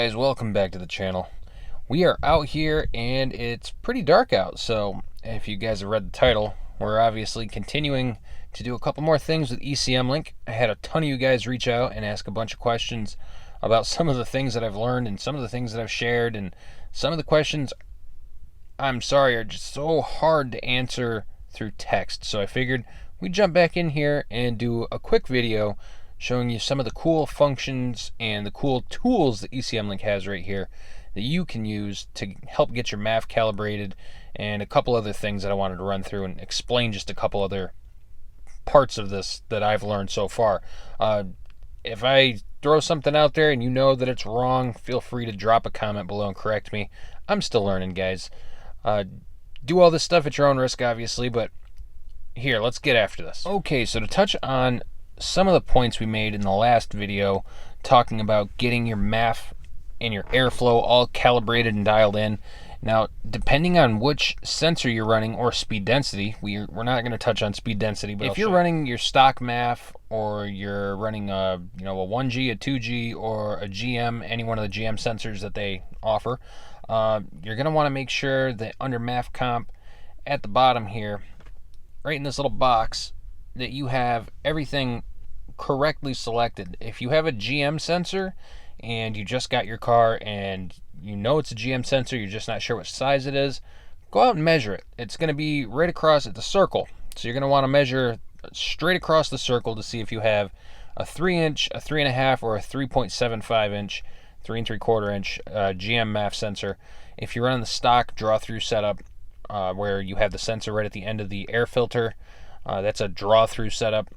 guys, welcome back to the channel. We are out here and it's pretty dark out, so if you guys have read the title, we're obviously continuing to do a couple more things with ECMLINK. I had a ton of you guys reach out and ask a bunch of questions about some of the things that I've learned and some of the things that I've shared, and some of the questions, I'm sorry, are just so hard to answer through text. So I figured we'd jump back in here and do a quick video showing you some of the cool functions and the cool tools that ECMLINK has right here that you can use to help get your MAF calibrated, and a couple other things that I wanted to run through and explain just a couple other parts of this that I've learned so far. If I throw something out there and you know that it's wrong, feel free to drop a comment below and correct me. I'm still learning, guys. Do all this stuff at your own risk, obviously, but here, let's get after this. Okay, so to touch on some of the points we made in the last video, talking about getting your MAF and your airflow all calibrated and dialed in. Now, depending on which sensor you're running or speed density, we're not going to touch on speed density, but if you're running your stock MAF, or you're running a 1G, a 2G, or a GM, any one of the GM sensors that they offer, you're going to want to make sure that under MAF comp at the bottom here, right in this little box, that you have everything correctly selected. If you have a GM sensor and you just got your car and you know it's a GM sensor, you're just not sure what size it is, go out and measure it. It's going to be right across at the circle. So you're going to want to measure straight across the circle to see if you have a 3-inch, a 3.5, or a 3.75-inch, 3 3/4 inch GM MAF sensor. If you're running the stock draw-through setup, where you have the sensor right at the end of the air filter, that's a draw-through setup.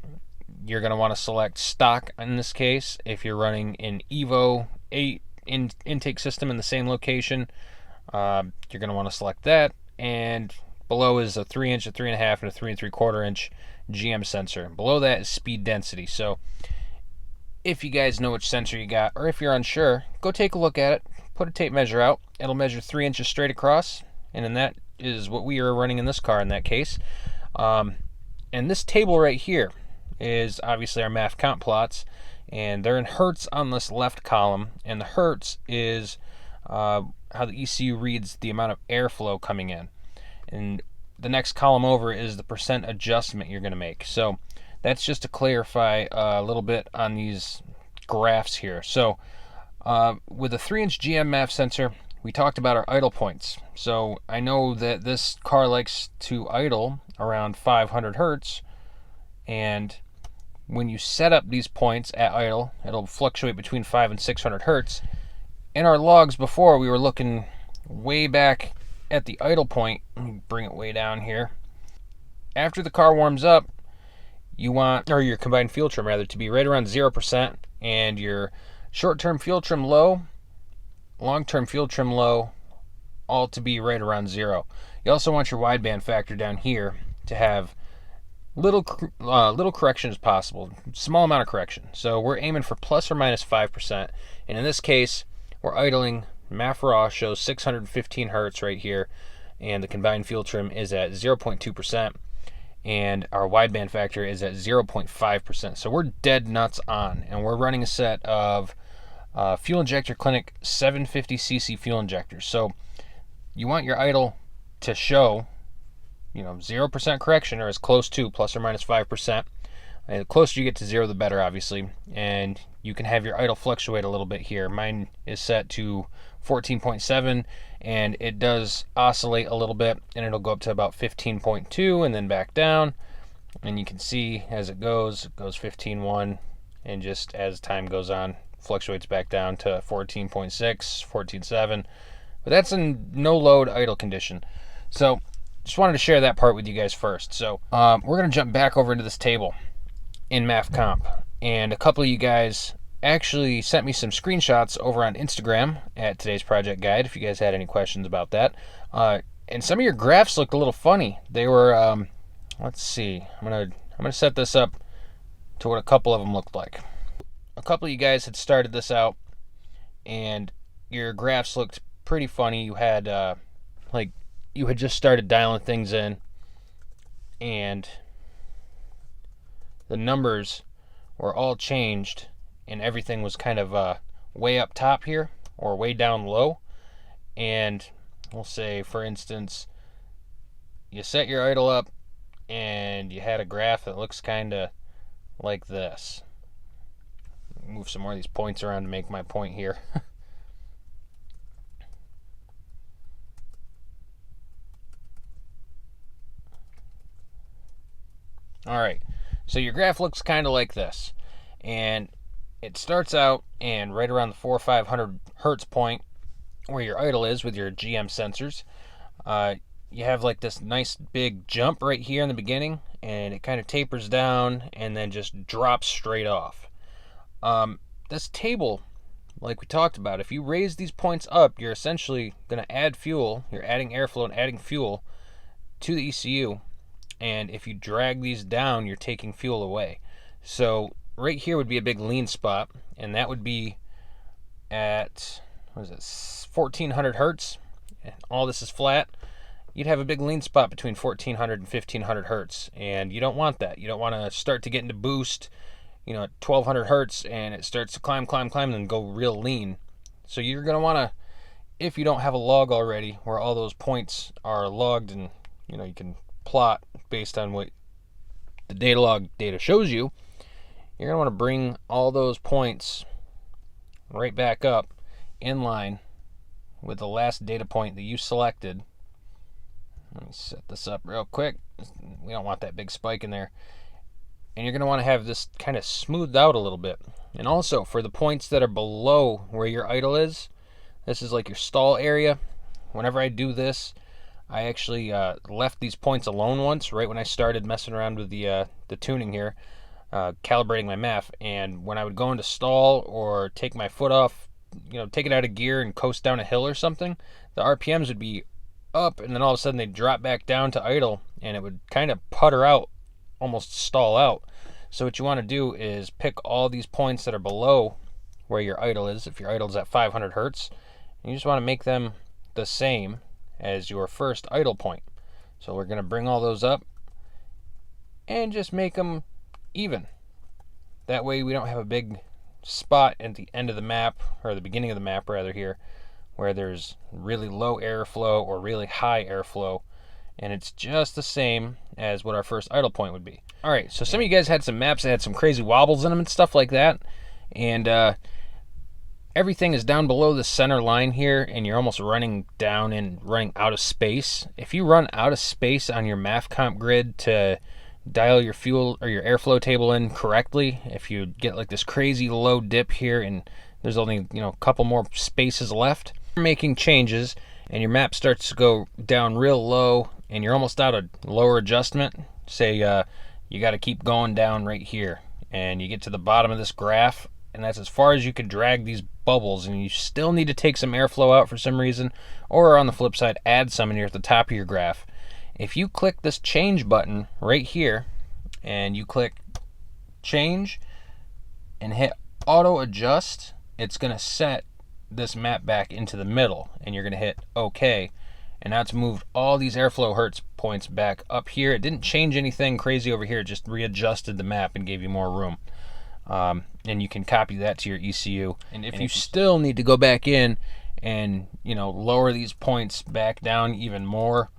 You're going to want to select stock in this case. If you're running an Evo 8 intake system in the same location, you're going to want to select that. And below is a 3-inch, a 3.5, and a 3 3/4 inch GM sensor. Below that is speed density. So if you guys know which sensor you got, or if you're unsure, go take a look at it. Put a tape measure out. It'll measure 3 inches straight across, and then that is what we are running in this car in that case. And this table right here is obviously our MAF comp plots, and they're in hertz on this left column, and the hertz is how the ECU reads the amount of airflow coming in. And the next column over is the percent adjustment you're going to make. So that's just to clarify a little bit on these graphs here. So with a 3-inch GM MAF sensor, we talked about our idle points. So I know that this car likes to idle around 500 hertz, and when you set up these points at idle, it'll fluctuate between 500 and 600 hertz. In our logs before, we were looking way back at the idle point. Let me bring it way down here. After the car warms up, you want, or your combined fuel trim rather, to be right around 0%, and your short-term fuel trim low, long-term fuel trim low, all to be right around 0. You also want your wideband factor down here to have little correction as possible, small amount of correction. So we're aiming for plus or minus 5%, and in this case, we're idling. MAF raw shows 615 hertz right here, and the combined fuel trim is at 0.2%, and our wideband factor is at 0.5%. So we're dead nuts on, and we're running a set of Fuel Injector Clinic 750cc fuel injectors. So you want your idle to show 0% correction, or as close to plus or minus 5%. And the closer you get to 0, the better, obviously. And you can have your idle fluctuate a little bit here. Mine is set to 14.7, and it does oscillate a little bit, and it'll go up to about 15.2 and then back down. And you can see as it goes 15.1, and just as time goes on, fluctuates back down to 14.6, 14.7. But that's in no load idle condition. So just wanted to share that part with you guys first. So we're going to jump back over into this table in MAF comp, and a couple of you guys actually sent me some screenshots over on Instagram at today's project guide, if you guys had any questions about that. And some of your graphs looked a little funny. They were let's see, I'm gonna set this up to what a couple of them looked like. A couple of you guys had started this out, and your graphs looked pretty funny. You had like you had just started dialing things in, and the numbers were all changed, and everything was kind of way up top here, or way down low. And we'll say, for instance, you set your idle up and you had a graph that looks kind of like this. Move some more of these points around to make my point here. Alright, so your graph looks kind of like this. And it starts out and right around the 400 or 500 hertz point where your idle is with your GM sensors. You have like this nice big jump right here in the beginning, and it kind of tapers down and then just drops straight off. This table, like we talked about, if you raise these points up, you're essentially going to add fuel. You're adding airflow and adding fuel to the ECU. And if you drag these down, you're taking fuel away. So right here would be a big lean spot, and that would be at, what is it, 1400 hertz. And all this is flat. You'd have a big lean spot between 1400 and 1500 hertz, and you don't want that. You don't want to start to get into boost, you know, at 1200 hertz, and it starts to climb, and then go real lean. So you're going to want to, if you don't have a log already where all those points are logged, and you know, you can plot based on what the data log data shows you, you're going to want to bring all those points right back up in line with the last data point that you selected. Let me set this up real quick. We don't want that big spike in there. And you're going to want to have this kind of smoothed out a little bit. And also for the points that are below where your idle is, this is like your stall area. Whenever I do this, I actually left these points alone once, right when I started messing around with the tuning here, calibrating my MAF. And when I would go into stall or take my foot off, you know, take it out of gear and coast down a hill or something, the RPMs would be up, and then all of a sudden they'd drop back down to idle, and it would kind of putter out, almost stall out. So what you want to do is pick all these points that are below where your idle is. If your idle is at 500 hertz, you just want to make them the same as your first idle point. So we're going to bring all those up and just make them even. That way we don't have a big spot at the end of the map, or the beginning of the map rather, here where there's really low airflow or really high airflow, and it's just the same as what our first idle point would be. Alright, so some of you guys had some maps that had some crazy wobbles in them and stuff like that, and everything is down below the center line here, and you're almost running down and running out of space. If you run out of space on your MAF comp grid to dial your fuel or your airflow table in correctly, if you get like this crazy low dip here and there's only, you know, a couple more spaces left, you're making changes and your map starts to go down real low and you're almost out of lower adjustment, say you got to keep going down right here, and you get to the bottom of this graph, and that's as far as you can drag these bubbles, and you still need to take some airflow out for some reason, or on the flip side, add some in here at the top of your graph. If you click this change button right here, and you click change and hit auto adjust, it's going to set this map back into the middle, and you're going to hit OK. And now it's moved all these airflow hertz points back up here. It didn't change anything crazy over here, it just readjusted the map and gave you more room. And you can copy that to your ECU. And if you still need to go back in and, you know, lower these points back down even more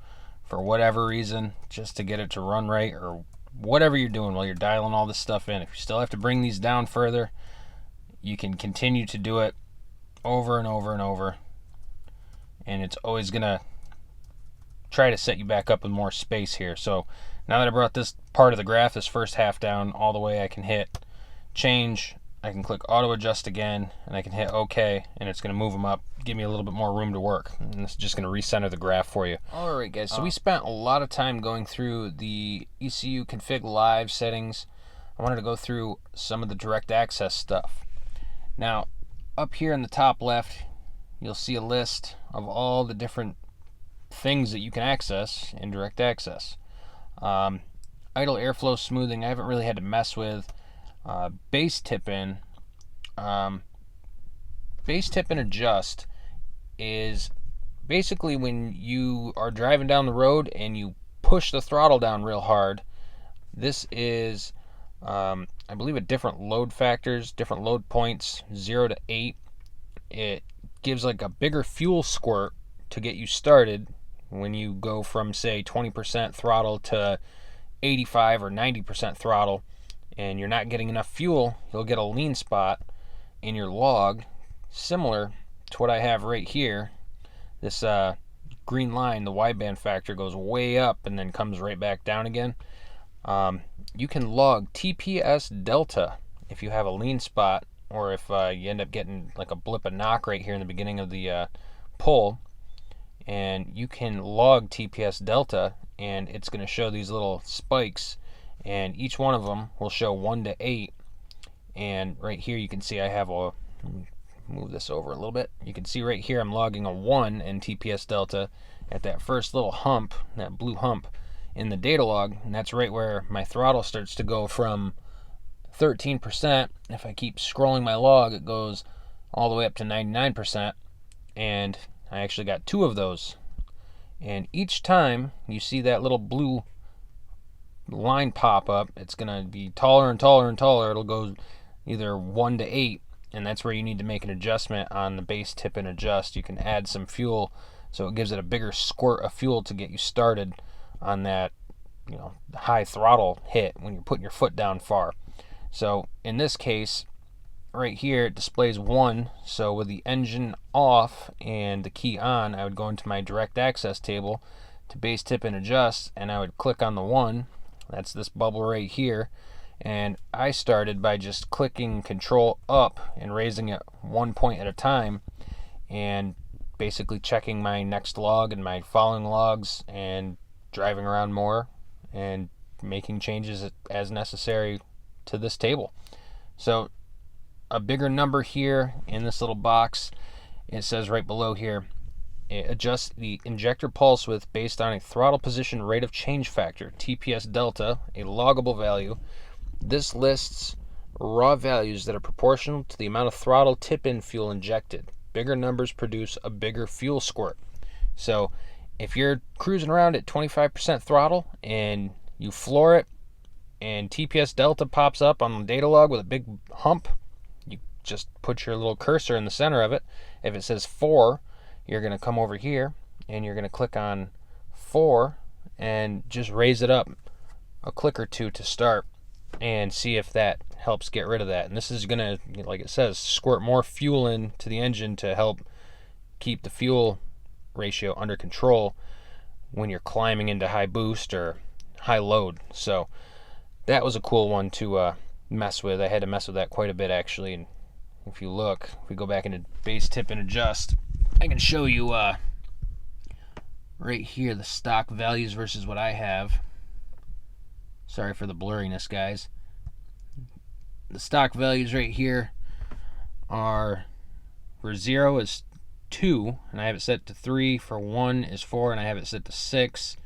for whatever reason, just to get it to run right, or whatever you're doing while you're dialing all this stuff in, if you still have to bring these down further, you can continue to do it over and over and over, and it's always gonna try to set you back up with more space here. So now that I brought this part of the graph, this first half, down all the way, I can hit change, I can click auto adjust again, and I can hit OK, and it's going to move them up, give me a little bit more room to work, and it's just going to recenter the graph for you. Alright guys, so we spent a lot of time going through the ECU config live settings. I wanted to go through some of the direct access stuff. Now up here in the top left, you'll see a list of all the different things that you can access in direct access. Idle airflow smoothing, I haven't really had to mess with. Base tip in adjust is basically when you are driving down the road and you push the throttle down real hard. This is I believe at different load factors, different load points, 0 to 8, it gives like a bigger fuel squirt to get you started when you go from, say, 20% throttle to 85 or 90% throttle and you're not getting enough fuel. You'll get a lean spot in your log similar to what I have right here. This green line, the wideband factor, goes way up and then comes right back down again. You can log TPS delta if you have a lean spot, or if you end up getting like a blip of knock right here in the beginning of the pull, and you can log TPS delta, and it's going to show these little spikes, and each one of them will show 1 to 8. And right here you can see I have a, let me move this over a little bit, you can see right here I'm logging a 1 in TPS delta at that first little hump, that blue hump in the data log, and that's right where my throttle starts to go from 13%. If I keep scrolling my log, it goes all the way up to 99%, and I actually got 2 of those. And each time you see that little blue line pop up, it's gonna be taller and taller and taller. It'll go either 1 to 8, and that's where you need to make an adjustment on the base tip and adjust. You can add some fuel so it gives it a bigger squirt of fuel to get you started on that, you know, high throttle hit when you're putting your foot down far. So in this case right here it displays 1, so with the engine off and the key on, I would go into my direct access table to base tip and adjust, and I would click on the 1. That's this bubble right here, and I started by just clicking control up and raising it 1 point at a time, and basically checking my next log and my following logs and driving around more and making changes as necessary to this table. So a bigger number here in this little box, it says right below here, adjust the injector pulse width based on a throttle position rate of change factor, TPS delta, a loggable value. This lists raw values that are proportional to the amount of throttle tip-in fuel injected. Bigger numbers produce a bigger fuel squirt. So if you're cruising around at 25% throttle and you floor it and TPS delta pops up on the data log with a big hump, you just put your little cursor in the center of it. If it says 4, you're going to come over here and you're going to click on 4 and just raise it up a click or two to start and see if that helps get rid of that. And this is going to, like it says, squirt more fuel into the engine to help keep the fuel ratio under control when you're climbing into high boost or high load. So that was a cool one to mess with. I had to mess with that quite a bit actually. And if you look, if we go back into base tip and adjust, I can show you right here the stock values versus what I have. Sorry for the blurriness, guys. The stock values right here are, for 0 is 2, and I have it set to 3. For 1 is 4, and I have it set to 6.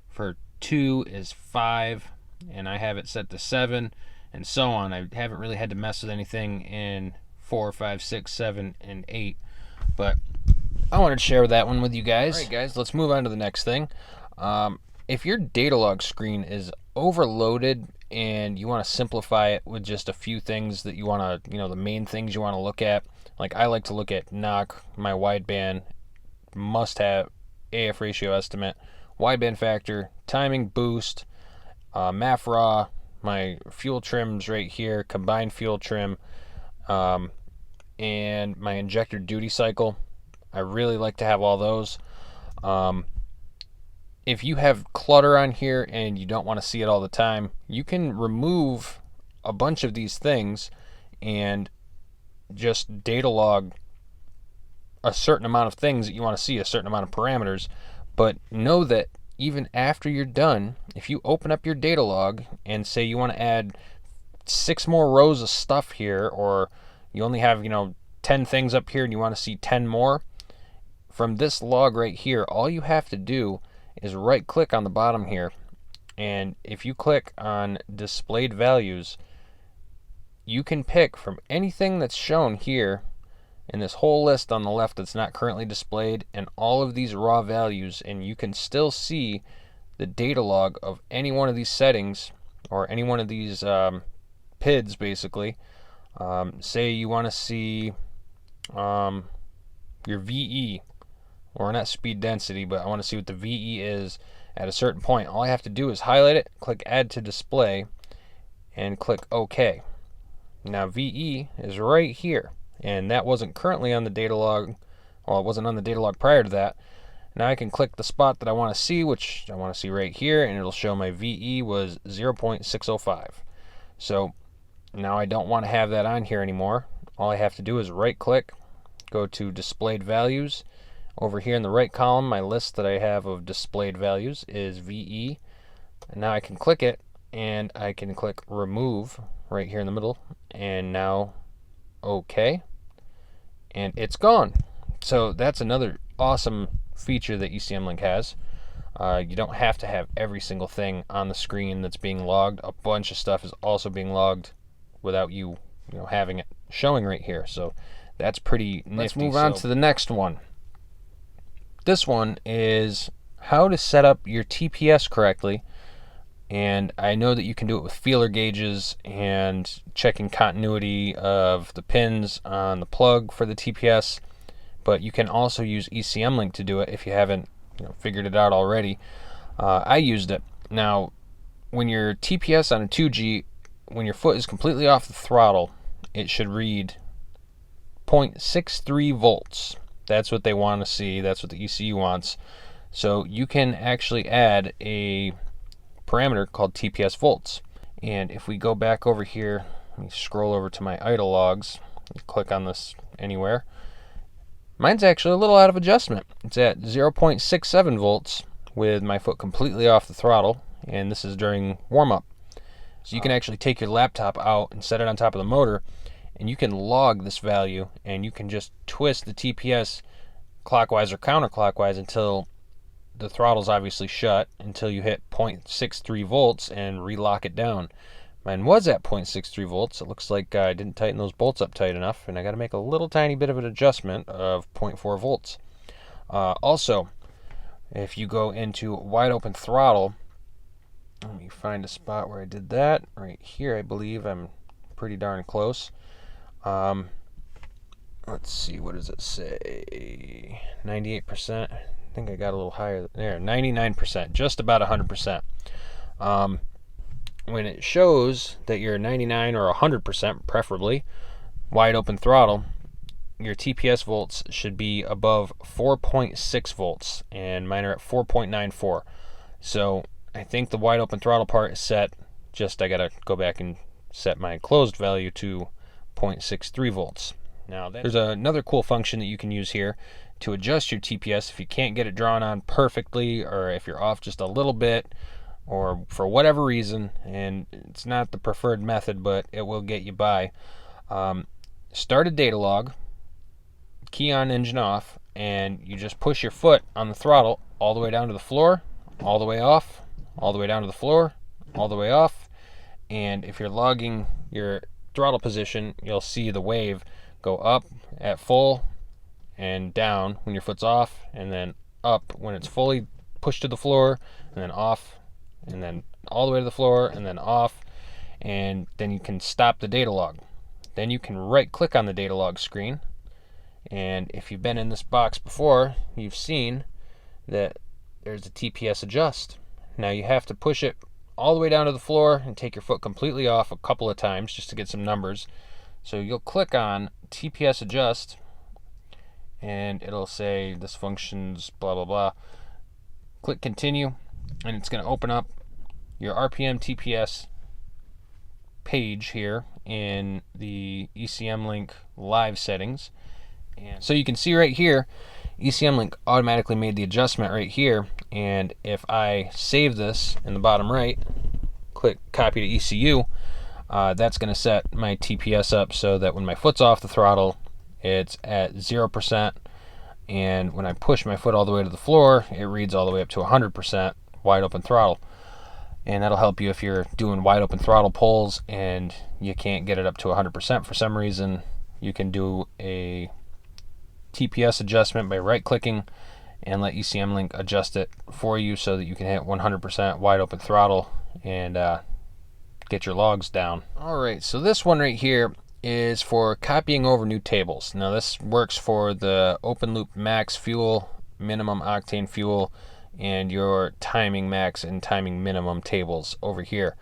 For 2 is 5, and I have it set to 7, and so on. I haven't really had to mess with anything in 4, 5, 6, 7, and 8, but I wanted to share that one with you guys. All right, guys, let's move on to the next thing. If your data log screen is overloaded and you want to simplify it with just a few things that you want to, the main things you want to look at, like I like to look at knock, my wideband, must have AF ratio estimate, wideband factor, timing, boost, MAF raw, my fuel trims right here, combined fuel trim, and my injector duty cycle. I really like to have all those. If you have clutter on here and you don't want to see it all the time, you can remove a bunch of these things and just data log a certain amount of things that you want to see, a certain amount of parameters. But know that even after you're done, if you open up your data log and say you want to add 6 more rows of stuff here, or you only have 10 things up here and you want to see 10 more, from this log right here, all you have to do is right click on the bottom here, and if you click on displayed values, you can pick from anything that's shown here in this whole list on the left that's not currently displayed, and all of these raw values, and you can still see the data log of any one of these settings or any one of these PIDs basically. Say you want to see your VE, or not speed density, but I want to see what the VE is at a certain point. All I have to do is highlight it, click add to display, and click OK. Now VE is right here, and that wasn't currently on the data log. Well, it wasn't on the data log prior to that. Now I can click the spot that I want to see, which I want to see right here, and it'll show my VE was 0.605. So now I don't want to have that on here anymore. All I have to do is right click, go to displayed values. Over here in the right column, my list that I have of displayed values is VE. And now I can click it, and I can click remove right here in the middle, and now OK, and it's gone. So that's another awesome feature that ECMLINK has. You don't have to have every single thing on the screen that's being logged. A bunch of stuff is also being logged without you having it showing right here. So that's pretty nifty. Let's move on to the next one. This one is how to set up your TPS correctly. And I know that you can do it with feeler gauges and checking continuity of the pins on the plug for the TPS, but you can also use ECMLINK to do it if you haven't figured it out already. I used it. Now, when your TPS on a 2G, when your foot is completely off the throttle, it should read 0.63 volts. That's what they want to see. That's what the ECU wants. So you can actually add a parameter called TPS volts. And if we go back over here, let me scroll over to my idle logs, click on this anywhere. Mine's actually a little out of adjustment. It's at 0.67 volts with my foot completely off the throttle, and this is during warm-up. So you can actually take your laptop out and set it on top of the motor, and you can log this value, and you can just twist the TPS clockwise or counterclockwise until the throttle's obviously shut, until you hit 0.63 volts and relock it down. Mine was at 0.63 volts. It looks like I didn't tighten those bolts up tight enough, and I got to make a little tiny bit of an adjustment of 0.4 volts. Also, if you go into wide open throttle, let me find a spot where I did that. Right here, I believe. I'm pretty darn close. Let's see, what does it say? 98%. I think I got a little higher there. 99%, just about 100%. When it shows that you're 99 or 100%, preferably wide open throttle, your TPS volts should be above 4.6 volts, and mine are at 4.94. So I think the wide open throttle part is set. Just I gotta go back and set my closed value to 0.63 volts. Now there's another cool function that you can use here to adjust your TPS if you can't get it drawn on perfectly, or if you're off just a little bit, or for whatever reason, and it's not the preferred method, but it will get you by. Start a data log, key on engine off, and you just push your foot on the throttle all the way down to the floor, all the way off, all the way down to the floor, all the way off. And if you're logging your throttle position, you'll see the wave go up at full and down when your foot's off, and then up when it's fully pushed to the floor, and then off, and then all the way to the floor, and then off. And then you can stop the data log. Then you can right click on the data log screen, and if you've been in this box before, you've seen that there's a TPS adjust. Now you have to push it all the way down to the floor and take your foot completely off a couple of times just to get some numbers. So you'll click on TPS adjust, and it'll say this functions blah blah blah. Click continue, and it's going to open up your RPM TPS page here in the ECMLINK live settings. And so you can see right here, ECMLINK automatically made the adjustment right here, and if I save this in the bottom right, click copy to ECU, that's going to set my TPS up so that when my foot's off the throttle, it's at 0%, and when I push my foot all the way to the floor, it reads all the way up to 100% wide open throttle. And that'll help you if you're doing wide open throttle pulls and you can't get it up to 100% for some reason. You can do a TPS adjustment by right clicking and let ECMLINK adjust it for you so that you can hit 100% wide open throttle and get your logs down. Alright, so this one right here is for copying over new tables. Now this works for the open loop max fuel, minimum octane fuel, and your timing max and timing minimum tables over here.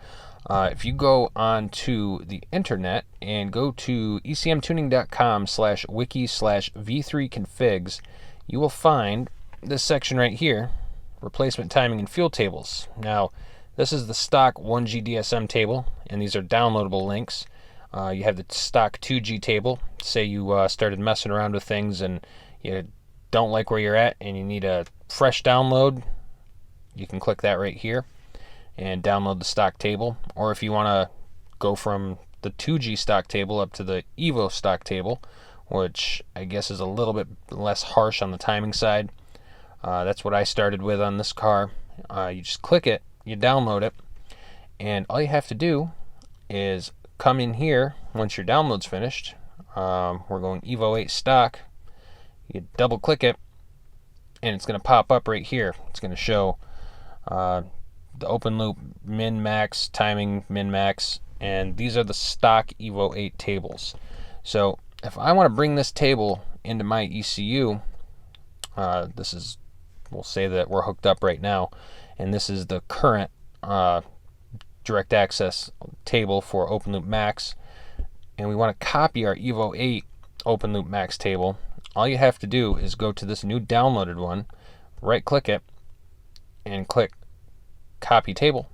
If you go onto the internet and go to ecmtuning.com/wiki/v3configs, you will find this section right here, replacement timing and fuel tables. Now, this is the stock 1G DSM table, and these are downloadable links. You have the stock 2G table. Say you started messing around with things and you don't like where you're at and you need a fresh download, you can click that right here and download the stock table. Or if you want to go from the 2G stock table up to the Evo stock table, which I guess is a little bit less harsh on the timing side, that's what I started with on this car. You just click it, you download it, and all you have to do is come in here once your download's finished. We're going Evo 8 stock. You double click it, and it's going to pop up right here. It's going to show the open loop min max, timing min max, and these are the stock Evo 8 tables. So if I want to bring this table into my ECU, this is, we'll say that we're hooked up right now, and this is the current direct access table for open loop max, and we want to copy our Evo 8 open loop max table. All you have to do is go to this new downloaded one, right click it, and click copy table.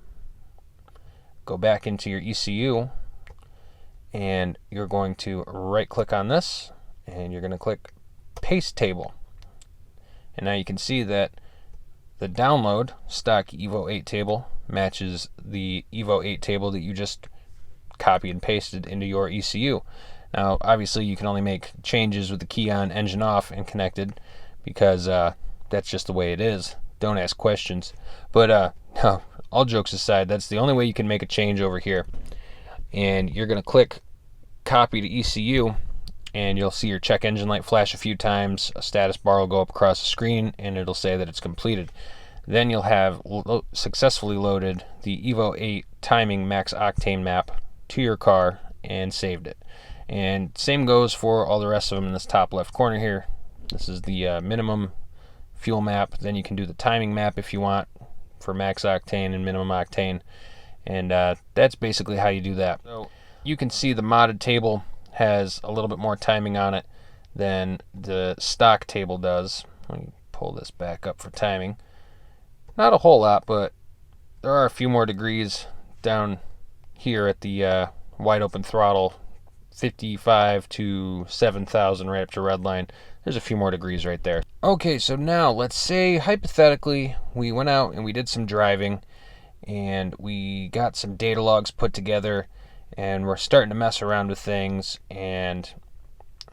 Go back into your ECU, and you're going to right click on this, and you're going to click paste table. And now you can see that the download stock Evo 8 table matches the Evo 8 table that you just copied and pasted into your ECU. Now obviously you can only make changes with the key on, engine off, and connected, because that's just the way it is. Don't ask questions. But no, all jokes aside, that's the only way you can make a change over here. And you're going to click copy to ECU, and you'll see your check engine light flash a few times, a status bar will go up across the screen, and it'll say that it's completed. Then you'll have successfully loaded the Evo 8 timing max octane map to your car and saved it. And same goes for all the rest of them in this top left corner here. This is the minimum fuel map. Then you can do the timing map if you want for max octane and minimum octane. And that's basically how you do that. So you can see the modded table has a little bit more timing on it than the stock table does. Let me pull this back up for timing. Not a whole lot, but there are a few more degrees down here at the wide open throttle, 55 to 7,000 right up to red line. There's a few more degrees right there. Okay, so now let's say hypothetically we went out and we did some driving and we got some data logs put together and we're starting to mess around with things, and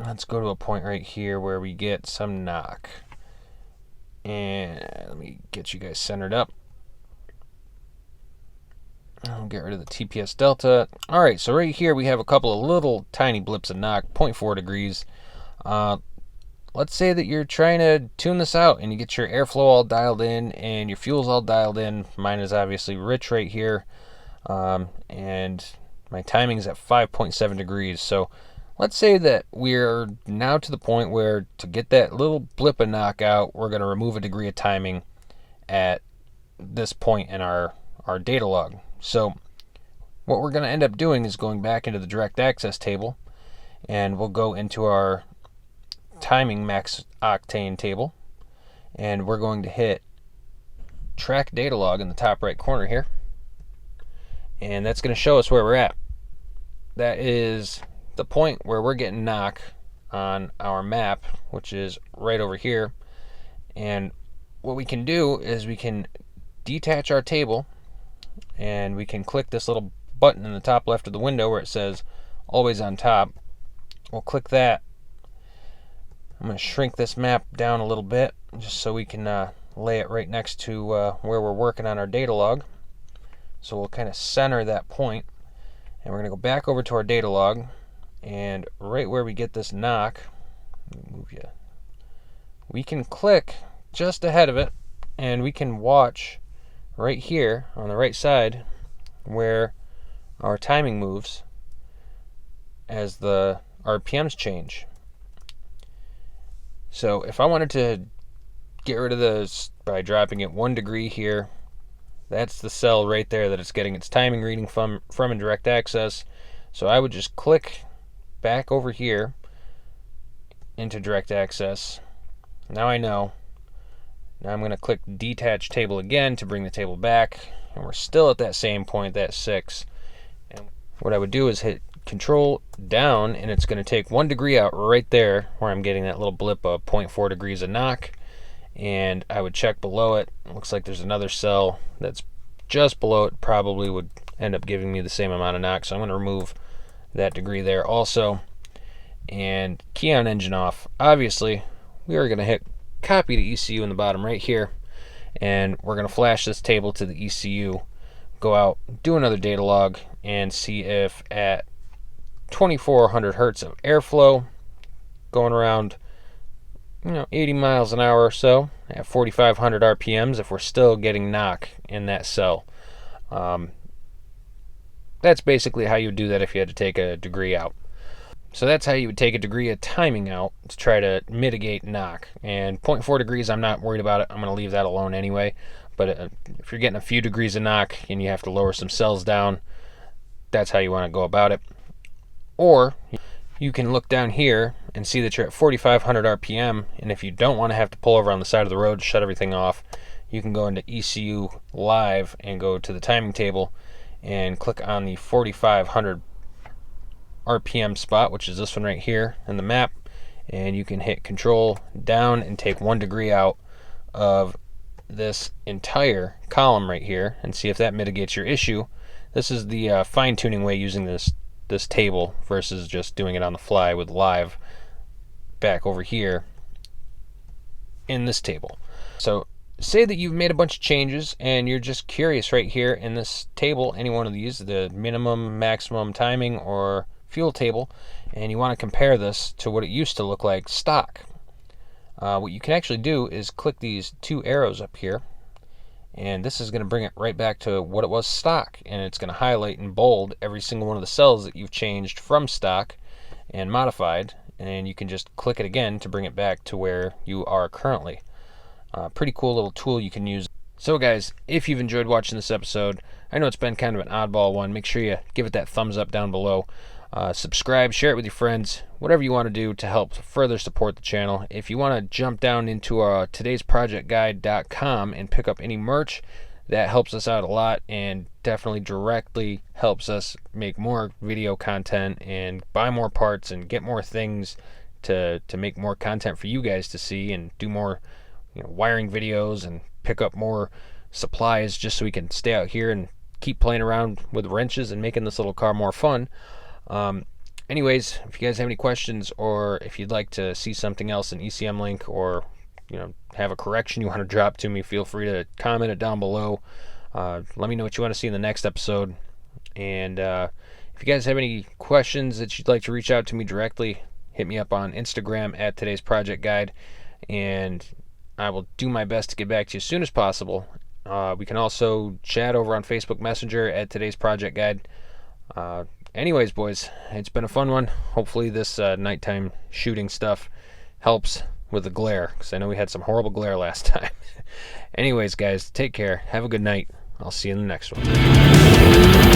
let's go to a point right here where we get some knock. And let me get you guys centered up. I'll get rid of the TPS delta. Alright, so right here we have a couple of little tiny blips of knock, 0.4 degrees. Let's say that you're trying to tune this out and you get your airflow all dialed in and your fuel's all dialed in. Mine is obviously rich right here, and my timing is at 5.7 degrees. So let's say that we're now to the point where to get that little blip of knockout, we're going to remove a degree of timing at this point in our data log. So what we're going to end up doing is going back into the direct access table, and we'll go into our timing max octane table, and we're going to hit track data log in the top right corner here, and that's going to show us where we're at. That is the point where we're getting knock on our map, which is right over here. And what we can do is we can detach our table, and we can click this little button in the top left of the window where it says always on top. We'll click that. I'm going to shrink this map down a little bit just so we can lay it right next to where we're working on our data log. So we'll kind of center that point, and we're going to go back over to our data log, and right where we get this knock, move you, we can click just ahead of it, and we can watch right here on the right side where our timing moves as the RPMs change. So if I wanted to get rid of this by dropping it 1 degree here, that's the cell right there that it's getting its timing reading from in direct access. So I would just click back over here into direct access. Now I know. Now I'm going to click detach table again to bring the table back, and we're still at that same point, that 6. And what I would do is hit Control down, and it's going to take 1 degree out right there where I'm getting that little blip of 0.4 degrees of knock. And I would check below it. It looks like there's another cell that's just below it, probably would end up giving me the same amount of knock. So I'm going to remove that degree there also. And key on engine off. Obviously, we are going to hit copy to ECU in the bottom right here, and we're going to flash this table to the ECU, go out, do another data log, and see if at 2400 hertz of airflow, going around 80 miles an hour or so, at 4500 RPMs, if we're still getting knock in that cell. That's basically how you would do that if you had to take a degree out. So that's how you would take a degree of timing out to try to mitigate knock. And 0.4 degrees, I'm not worried about it. I'm going to leave that alone anyway. But if you're getting a few degrees of knock and you have to lower some cells down, that's how you want to go about it. Or you can look down here and see that you're at 4,500 RPM. And if you don't want to have to pull over on the side of the road to shut everything off, you can go into ECU Live and go to the timing table and click on the 4,500 RPM spot, which is this one right here in the map, and you can hit Control down and take 1 degree out of this entire column right here and see if that mitigates your issue. This is the fine-tuning way using this table versus just doing it on the fly with Live back over here in this table. So say that you've made a bunch of changes and you're just curious right here in this table, any one of these, the minimum, maximum timing, or fuel table, and you want to compare this to what it used to look like stock. What you can actually do is click these 2 arrows up here, and this is going to bring it right back to what it was stock, and it's going to highlight in bold every single one of the cells that you've changed from stock and modified, and you can just click it again to bring it back to where you are currently. Pretty cool little tool you can use. So guys, if you've enjoyed watching this episode, I know it's been kind of an oddball one, make sure you give it that thumbs up down below. Subscribe, share it with your friends, whatever you want to do to help further support the channel. If you want to jump down into today'sprojectguide.com and pick up any merch, that helps us out a lot and definitely directly helps us make more video content and buy more parts and get more things to make more content for you guys to see, and do more wiring videos and pick up more supplies just so we can stay out here and keep playing around with wrenches and making this little car more fun. Anyways, if you guys have any questions, or if you'd like to see something else in ECMLINK, or have a correction you want to drop to me, feel free to comment it down below. Let me know what you want to see in the next episode. And if you guys have any questions that you'd like to reach out to me directly, hit me up on Instagram at Today's Project Guide, and I will do my best to get back to you as soon as possible. We can also chat over on Facebook Messenger at Today's Project Guide. Anyways, boys, it's been a fun one. Hopefully this nighttime shooting stuff helps with the glare, because I know we had some horrible glare last time. Anyways, guys, take care. Have a good night. I'll see you in the next one.